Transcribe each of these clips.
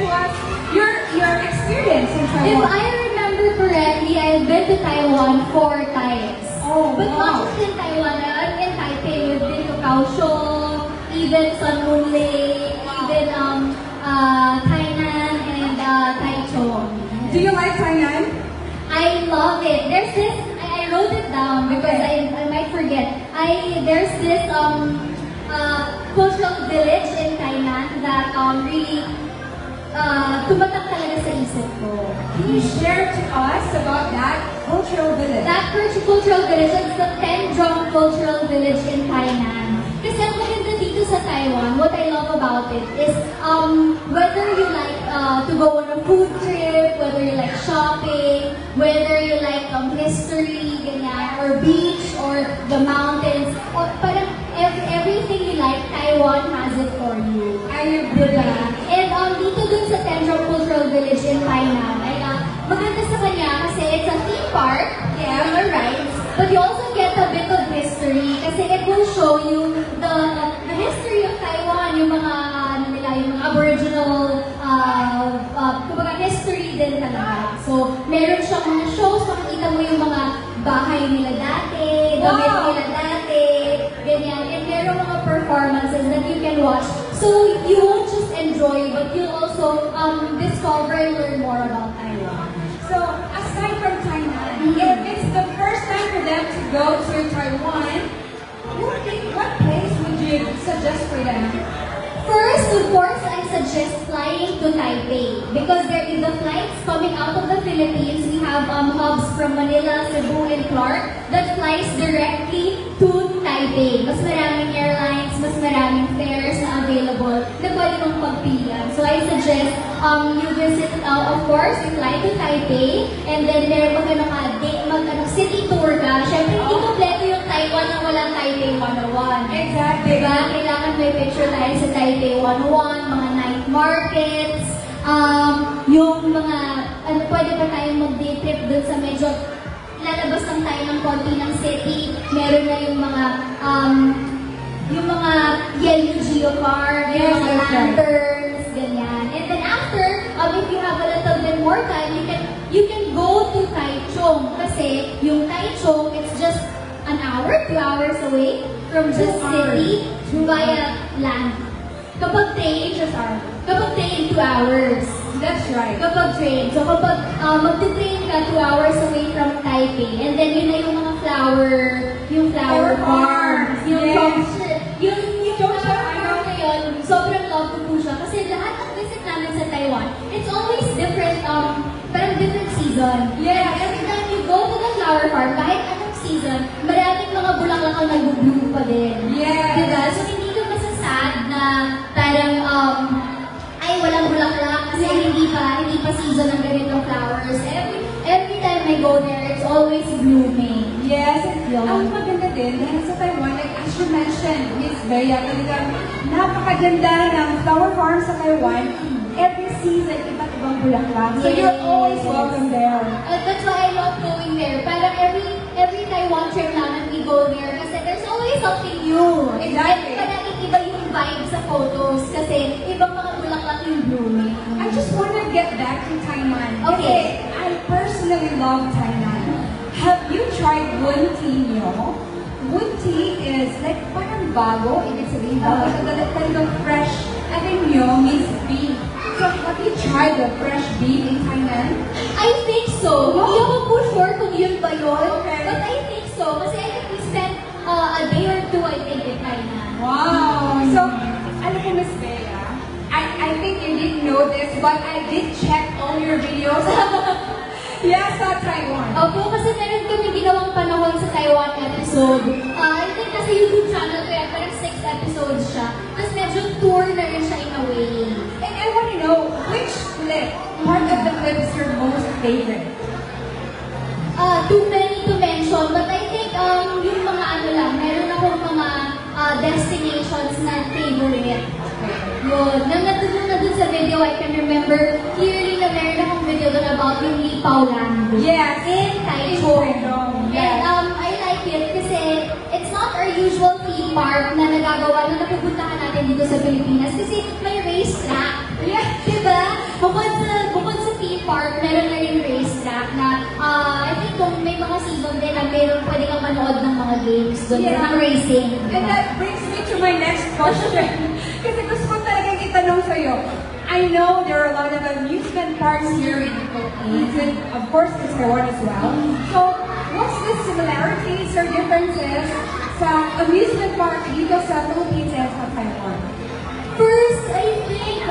to us your experience in Taiwan. If I remember correctly, I've been to Taiwan 4 times. Oh, but wow. not just in Taiwan, in Taipei, we've been to Kaohsiung, even Sun Moon Lake, even Tainan and Taichung. Do you like Tainan? I love it. There's this, I wrote it down because Okay. I might forget. There's this cultural village in Tainan that really tumatak talaga sa isip ko. Can you share to us about that cultural village? That cultural village, it's the Tendrong Cultural Village in Tainan. Kasi ang maganda dito sa Taiwan, what I love about it is whether you like to go on a food trip, whether you like shopping, whether you like history, ganyan, or beach, or the mountains, or parang everything you like, Taiwan has it for you. I agree. And dito dun sa Tendrong Cultural Village in Tainan, ay maganda sa kanya kasi it's a theme park, yeah, rides, but you also get a bit of history kasi it will show you the history of Taiwan, yung mga yung mga aboriginal kumbaga history din talaga. So, meron siyang mga shows, makikita mo yung mga bahay nila dati, damit nila dati, ganyan. And meron mga performances that you can watch. So, you won't just enjoy, but you'll also discover and learn more about Taiwan. So, aside from Tainan, if it's the first time for them to go to Taiwan, what place would you suggest for them? First, of course, I suggest flying to Taipei because there is the flights coming out of the Philippines. We have hubs from Manila, Cebu, and Clark that flies directly to Taipei. Mas maraming airlines, mas maraming fares na available na pwede mong pagpilian. So I suggest you visit, of course, you fly to Taipei, and then meron ka city tour ka. Siyempre, hindi kompleto yung Taiwan na walang Taipei 101. Exactly. Diba? Kailangan may picture tayo sa Taipei 101, mga night markets, yung mga, pwede pa tayong mag-day trip dun sa medyo lalabas lang tayo ng konti ng city. Meron na yung mga yellow geocar, yung mga lanterns, ganyan. And then after, if you have a little bit more time, you can go to Taichung kasi yung Taichung, it's just an hour, 2 hours away from the city via land. Kapag train, 2 hours. That's right. Kapag train. So kapag magti-train ka 2 hours away from Taipei, and then yun na yung mga flower farms, yung flower farm na yun, sobrang love ko po siya. Kasi lahat ng visit namin sa Taiwan, it's always different, parang different season. Yes. Every time you go to the flower farm, kahit anong season, maraming mga bulaklak ang nag-bloom pa din. Yes. Diba? So hindi ka masasad na parang, ay walang bulaklak kasi hindi pa season ng ganitong flowers. Every time I go there, it's always blooming. Yes. Ang maganda din, dahil sa Taiwan, like as you mentioned, Miss Bea, talagang napakaganda ng flower farm sa Taiwan. Every season, iba't ibang bulaklak. So you're always welcome there. That's why I love going there. Parang every Taiwan trip namin, we go there kasi there's always something new. Exactly. Parang iba yung vibe sa photos kasi ibang mga bulaklak yung blooming. I just want to get back to Tainan. Okay. I personally love Tainan. Have you tried Woon Tea Nyo? Woon tea is like parang bago, ibig sabihin bago, talagang fresh. And then Nyo means beef. So have you tried the fresh beef in Tainan? I think so. Hindi ako po sure kung yun ba yun. Okay. But I think so. Kasi I think we spent a day or two, I think, in Tainan. Wow! So, alam ko, Miss Bea, I think you didn't know this, but I did check all your videos. Yes, sa Taiwan. Opo, kasi meron kami ginawang panahon sa Taiwan episode. I think kasi YouTube channel ko yan, parang 6 episodes siya. Tapos medyo tour na rin siya in a way. And I want to know, which clip, part of the clip is your most favorite? Too many to mention, but I think yung mga meron akong mga destinations na favorite. Yun. Nandun sa video, I can remember clearly na meron akong video doon about yung Lipaw Land. Yes. In Taichung. Yes. And I like it kasi it's not our usual theme theme park na nagagawa na napupuntahan natin dito sa Pilipinas kasi may racetrack. Yeah. Diba? Bukod sa theme park, meron na rin racetrack na I think kung may mga season din na meron pwede kang manood ng mga games doon, Yeah. ng racing. And that brings me to my next question. Kasi gusto ko talagang itanong sa'yo. I know there are a lot of amusement parks here in the Philippines, and of course in Taiwan as well. So, what's the similarities or differences sa amusement park dito sa Philippines and sa Taiwan? First, I think,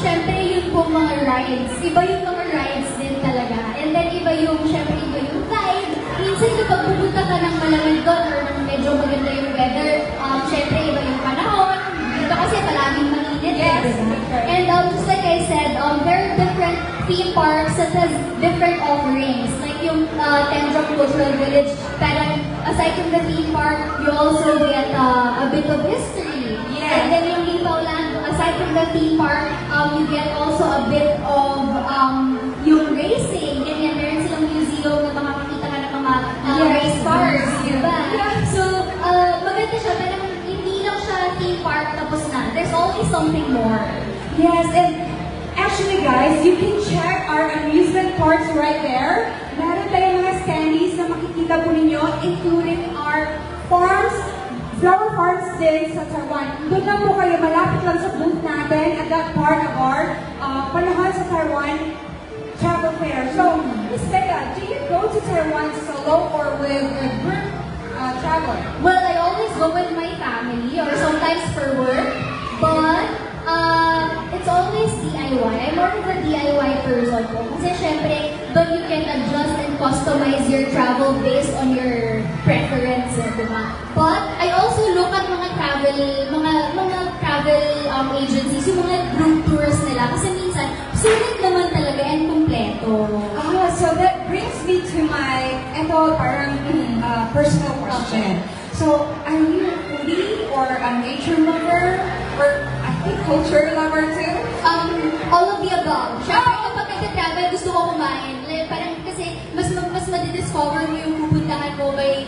syempre yun po mga rides. Iba yung mga rides din talaga. And then iba yung, syempre iba yung vibe. Minsan kapag pupunta ka ng malamig doon or ng medyo maganda yung weather, syempre iba yung panahon. Dito kasi palaging mainit. Yes, diba? that's right. And just like I said, there are different theme parks that has different offerings. Like yung Tendrong Cultural Village, parang aside from the theme park, you also get a bit of history. Yes. And then yung Lipaoland, aside from the theme park, you get also a bit of yung racing. Ganyan, meron silang museum na makakita ka ng mga race cars, di ba? So, maganda siya, pero hindi lang siya theme park tapos na. There's always something more. Yes, and actually guys, you can check our amusement parks right there. Meron tayong mga standees na makikita po ninyo, including our farms, flower farms din sa Taiwan. Doon lang po kayo, malapit lang sa booth natin at that part of our panahon sa Taiwan travel fair. So, Miss Bea, do you go to Taiwan solo or with a group travel? Well, I always go with my family or sometimes for work, but it's always DIY. I'm more of a DIY person po. Kasi syempre, doon you can adjust and customize your travel based on your preferences, diba? But I also look at mga travel agencies, yung mga group tours nila. Kasi minsan, sulit naman talaga and kumpleto. So that brings me to my parang personal question. So, are you a foodie or a nature lover or I think culture lover too? All of the above. Siyempre, kapag nagka-travel, gusto ko kumain. Like, parang kasi mas madidiscover mo yung pupuntahan mo by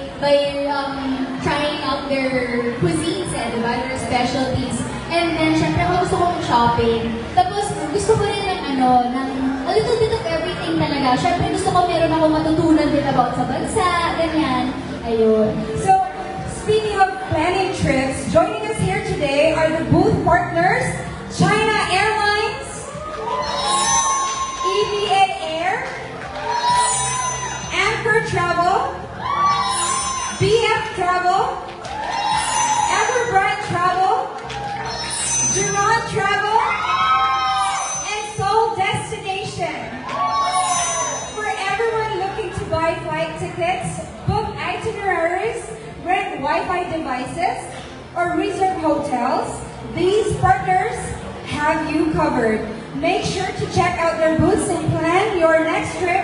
trying out their cuisines, diba? Their specialties. And then, syempre, ako gusto ko mag-shopping. Tapos, gusto ko rin ng a little bit of everything talaga. Syempre, gusto ko meron ako matutunan din about sa bansa, ganyan. Ayun. So, speaking of planning trips, joining us here today are the booth partners, China Airlines, EVA Air, Anchor Travel, BF Travel, Everbright Travel, Durant Travel, and Seoul Destination. For everyone looking to buy flight tickets, book itineraries, rent Wi-Fi devices, or reserve hotels, these partners have you covered. Make sure to check out their booths and plan your next trip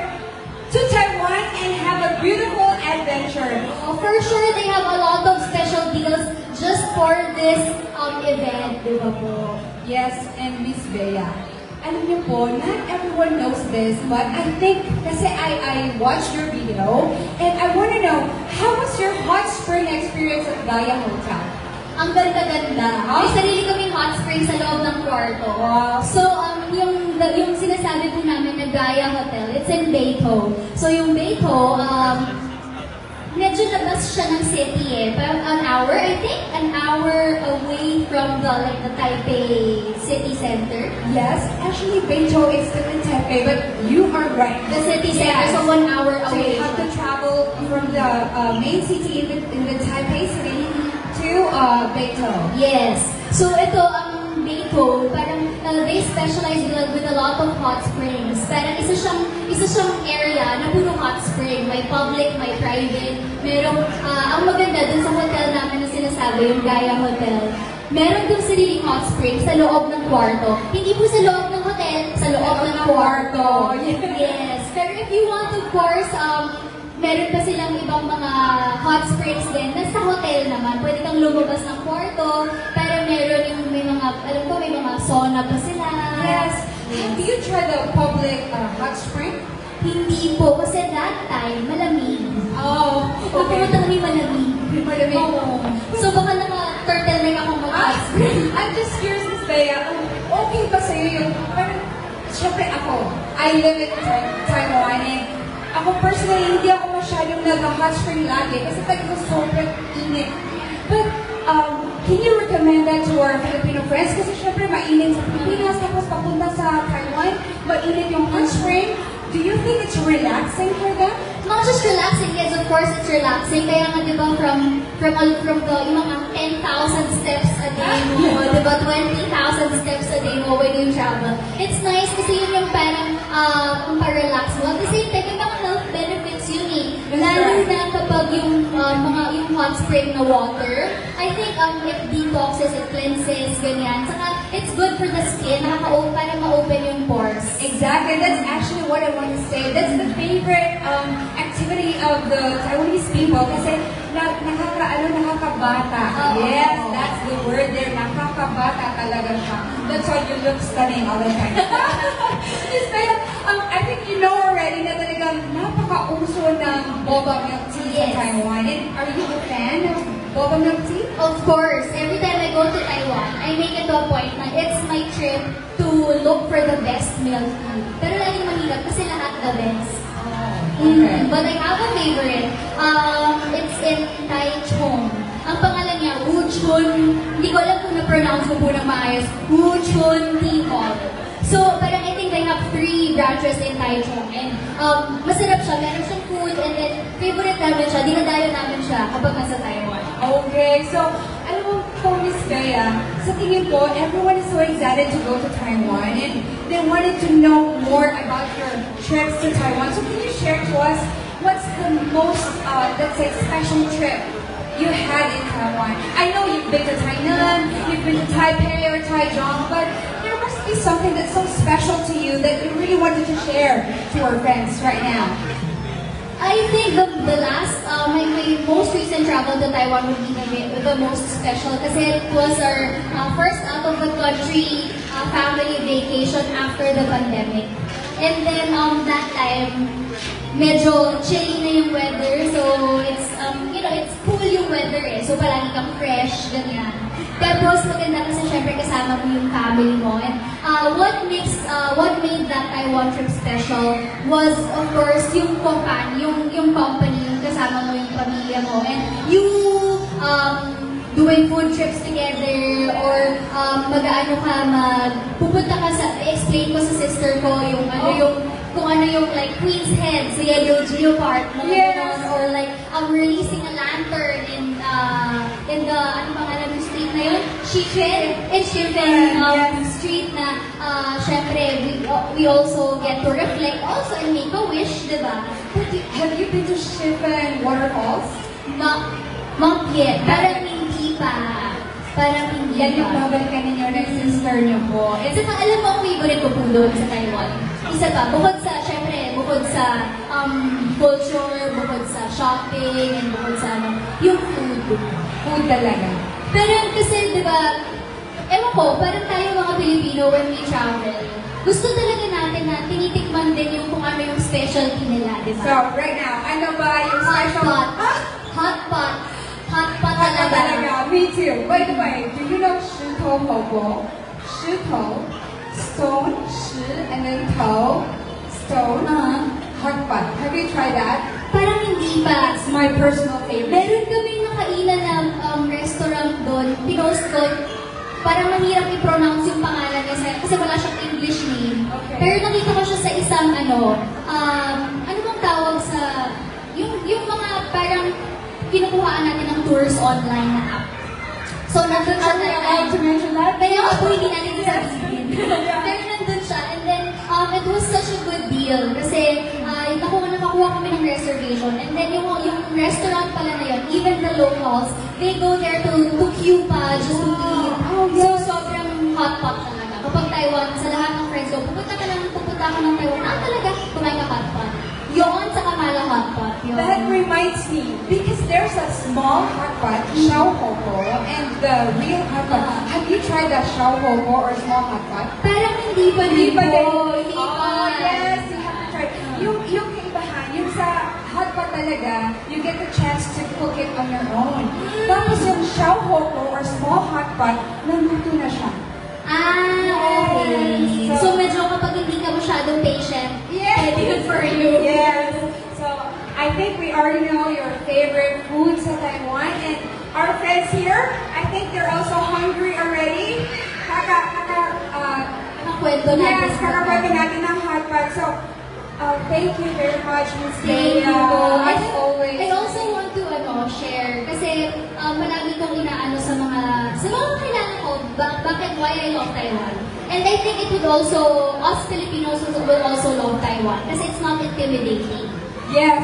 to Taiwan and have a beautiful adventure. For sure, they have a lot of special deals just for this event, di ba po? Yes, and Miss Bea, alam niyo po, not everyone knows this, but I think, kasi I watched your video, and I want to know, how was your hot spring experience at Gaia Hotel? Ang ganda-ganda. May sarili kaming hot spring sa loob ng kwarto. Wow. So, yung sinasabi po namin na Gaia Hotel, it's in Beito. So, yung Beito, medyo labas siya ng city Parang an hour, I think, an hour away from the Taipei city center. Yes, actually Beito is still in Taipei, but you are right. The city center, so 1 hour So away. you have to travel from the main city in the Taipei city to Beito. Yes. So ito, ang Beito, parang they specialize with a lot of hot springs. Parang isa siyang area na puro hot spring. May public, may private. Merong, ang maganda dun sa hotel namin na sinasabi, yung Gaia Hotel, meron dun sariling hot spring sa loob ng kwarto. Hindi po sa loob ng hotel, sa loob ng kwarto. Yes. Pero if you want, of course, meron pa silang ibang mga hot springs din na sa hotel naman. Pwede kang lumabas ng kwarto, pero meron yung may mga, alam ko, may mga sauna pa sila. Yes. Have you tried the public hot spring? Hindi po, kasi that time, malamig. Oh, Napunta kami malamig. Malamig. Oo. So baka naka-turtleneck ako mag-hot spring. I'm just curious, Miss Bea, okay ba sa'yo yung, parang, syempre ako, I live in Taiwan, and ako personally, hindi ako masyadong nag-hot spring lagi, kasi talagang sobrang init. But, can you recommend that to our Filipino friends? Kasi syempre, mainit sa Pilipinas, tapos papunta sa Taiwan, mainit yung hot spring. Do you think it's relaxing for them? Not just relaxing, yes, of course it's relaxing. Kaya nga, di ba, from the, yung mga 10,000 steps a day mo, di ba, 20,000 steps a day mo when you travel. It's nice kasi yun yung parang, relax mo. At the same time, may mga health benefits yun eh. Lalo na kapag yung hot spring na water, I think it detoxes, it cleanses, ganyan. Saka, it's good for the skin, para ma-open yung pores. Exactly, that's actually what I want to say. That's the favorite activity of the Taiwanese people kasi nakakabata. Yes, that's the word there. Nakakabata talaga siya. That's why you look stunning all the time. I think you know already na talagang napaka-uso ng boba milk tea sa Taiwan. And are you a fan of boba milk tea? Of course. Every time I go to Taiwan, I make it to a point na it's my trip to look for the best milk tea. Pero laging mahirap kasi lahat the best. Okay. But I have a favorite. It's in Taichung. Ang pangalan niya, Wuchun. Hindi ko alam kung na-pronounce ko po ng maayos. Wuchun Tea Hall. So, parang I think they have 3 branches in Taichung. And masarap siya. Meron siyang food. And then, favorite namin siya. Dinadayo namin siya kapag nasa Taiwan. Okay, so, alam mo po, Miss Bea, sa tingin ko, everyone is so excited to go to Taiwan. And they wanted to know more about your trips to Taiwan. So, can you share to us what's the most, let's say, special trip you had in Taiwan? I know you've been to Tainan, you've been to Taipei or Taichung, but there must be something that's so special to you that you really wanted to share to our friends right now. I think the last, my most recent travel to Taiwan would be the most special kasi it was our first out of the country family vacation after the pandemic. And then that time, medyo chilly na yung weather, so it's it's cool yung weather eh. So palagi kang fresh, ganyan. Tapos maganda kasi syempre kasama mo yung family mo. And what made that Taiwan trip special was of course yung company, yung company, yung kasama mo yung pamilya mo. And you doing food trips together or pupunta ka explain ko sa sister ko yung kung ano yung like Queen's Head, sa Yellow Geopark, or like releasing a lantern in the ano pangalan ng street na yun? Shifen street na syempre we also get to reflect also and make a wish, diba? Have you been to Shifen waterfalls? Not yet. Parang hindi pa. Yan yung babalikan ninyo ng sister niyo po. At saka alam mo ang favorite ko po doon sa Taiwan. Isa pa, bukod sa culture, bukod sa shopping, and bukod sa yung food. Food talaga. Pero kasi, di ba, ewan ko, parang tayo mga Pilipino when we travel, gusto talaga natin na tinitikman din yung kung ano yung specialty nila, di ba? So, right now, ano ba yung special? Hot pot talaga. Me too. By the way, do you know 石头火锅? 石头, stone, 石, and then 头, stone, hot pot. Have you tried that? Parang hindi pa. It's my personal favorite. Meron kaming nakainan na restaurant doon. Pinost ko, parang mahirap i-pronounce yung pangalan niya kasi wala siyang English name. Okay. Pero nakita ko siya sa isang ano bang tawag sa, yung mga parang kinukuhaan natin ng tours online na app. So, nandun siya allowed to mention that? Kaya ako hindi natin sasabihin. Pero nandun siya. And then, it was such a good deal. Kasi, nakakuha kami ng reservation. And then, yung restaurant pala na yun, even the locals, they go there to queue pa, just to eat. So, sobrang hot pot talaga. Kapag Taiwan, sa lahat ng friends ko, pupunta ka ng Taiwan, talaga, kumain ka hot pot. Yon sa Kamala hot pot. Yun. That reminds me, because there's a small hot pot, xiaohogo, and the real hot pot. Have you tried the xiaohogo or small hot pot? Parang hindi pa din po. Hindi pa. Oh, yes, you have to try. Yung kaibahan, yung sa hot pot talaga, you get the chance to cook it on your own. Tapos yung xiaohokou or small hot pot, nandito na siya. Okay. Yes. So medyo kapag hindi ka masyadong patient, Yes. good for you. Yes. So I think we already know your favorite foods sa Taiwan, and our friends here, I think they're also hungry already. Nakakwento natin. Yes, kakakwento natin ng hot pot. So, thank you very much, Ms. Thank Bea. you. As always. I also want to share kasi malagi kong inaano sa mga kailangan ko bakit why I love Taiwan. And I think it would also, us Filipinos will also love Taiwan kasi it's not intimidating. Yes.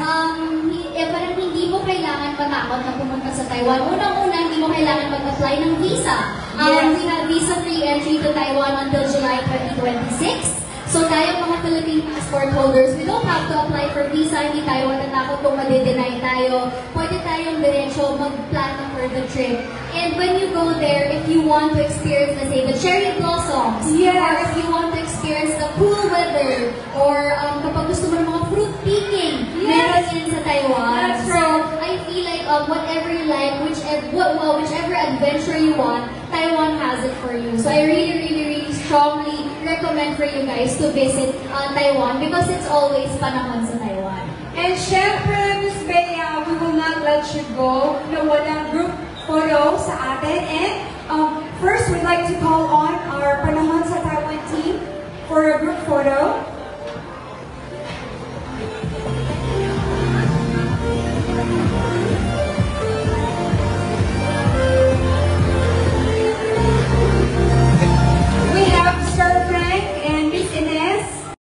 Parang hindi mo kailangan matakot na pumunta sa Taiwan. Unang-una, hindi mo kailangan mag-apply ng visa. Yes. We have visa-free entry to Taiwan until July 2026. So tayong mga Philippine passport holders, we don't have to apply for visa. Hindi tayo matatakot kung madi-deny tayo. Pwede tayong diretso mag-plan for the trip. And when you go there, if you want to experience, let's say, the cherry blossoms, Yes. or if you want to experience the cool weather, or kapag gusto mo ng mga fruit picking, Yes. meron yan sa Taiwan. That's So right. I feel like whatever you like, whichever adventure you want, Taiwan has it for you. So I really strongly recommend for you guys to visit Taiwan because it's always panahon sa Taiwan. And syempre, Ms. Bea, we will not let you go na walang group photo sa atin. And first, we'd like to call on our Panahon sa Taiwan team for a group photo.